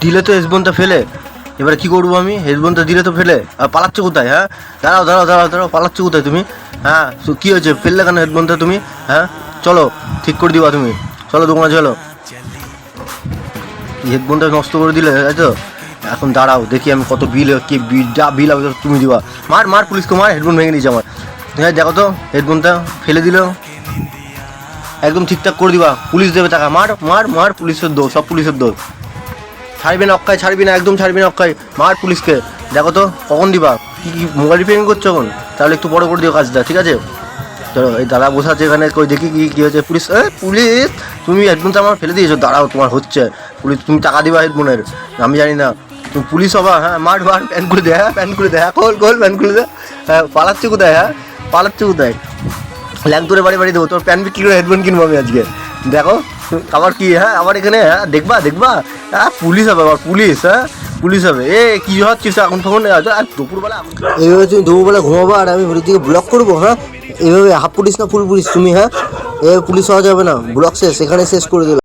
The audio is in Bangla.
দিলে তো হেডফোনটা ফেলে, এবারে কী করবো আমি? হেডফোনটা দিলে তো ফেলে, আর পালাচ্ছ কোথায়? হ্যাঁ দাঁড়াও দাঁড়াও দাঁড়াও দাঁড়াও, পালাচ্ছ কোথায় তুমি? হ্যাঁ কী হয়েছে, ফেললে কেন হেডফোনটা তুমি? হ্যাঁ চলো ঠিক করে দিবা তুমি, চলো দোকানে চলো। হেডফোনটা নষ্ট করে দিলে তাই তো, এখন দাঁড়াও দেখি আমি কত বিল, কি যা বিল হবে তুমি দিবা। মার মার পুলিশকে মার, হেডফোন ভেঙে নিয়েছে আমার। হ্যাঁ দেখো তো হেডফোনটা ফেলে দিল, একদম ঠিকঠাক করে দিবা, পুলিশ দেবে টাকা। মার মার মার, পুলিশের দোষ, সব পুলিশের দোষ। ছাড়বি না অক্ষয়, ছাড়বি না, একদম ছাড়বি না অক্ষয়, মার পুলিশকে। দেখো তো কখন দিবা, কি মোবাইল রিপেয়ারিং করছো এখন? তাহলে একটু বড় করে দিও কাজটা, ঠিক আছে? চলো এই দাদা বসে আছে এখানে, কই দেখি কী হয়েছে। পুলিশ, পুলিশ তুমি হেডফোনটা আমার ফেলে দিয়েছো, দাঁড়াও তোমার হচ্ছে। পুলিশ তুমি টাকা দিবা হেডফোনের, আমি জানি না তুমি পুলিশ হবা। হ্যাঁ মার মার, প্যান খুলে দে, হ্যাঁ প্যান খুলে দে, হ্যাঁ খোল খোল প্যান খুলে দে। হ্যাঁ পালাচ্ছি কোথায়? হ্যাঁ পালাচ্ছি কোথায়? ল্যাং তোরে বাড়ি বাড়ি দেবো, তোর প্যান বিক্রি করে হেডফোন কিনবো আমি আজকে। দেখো আবার কি, হ্যাঁ আবার এখানে, হ্যাঁ দেখবা দেখবা, হ্যাঁ পুলিশ হবে আবার, পুলিশ, হ্যাঁ পুলিশ হবে। কি হচ্ছিস এখন তখন দুপুরবেলা? এইভাবে তুমি দুপুরবেলা ঘুমাবো আর আমি দিকে ব্লক করবো? হ্যাঁ এইভাবে হাফ পুলিশ না ফুল পুলিশ তুমি? হ্যাঁ এভাবে পুলিশ হওয়া যাবে না, ব্লক শেষ, এখানে শেষ করে দিলাম।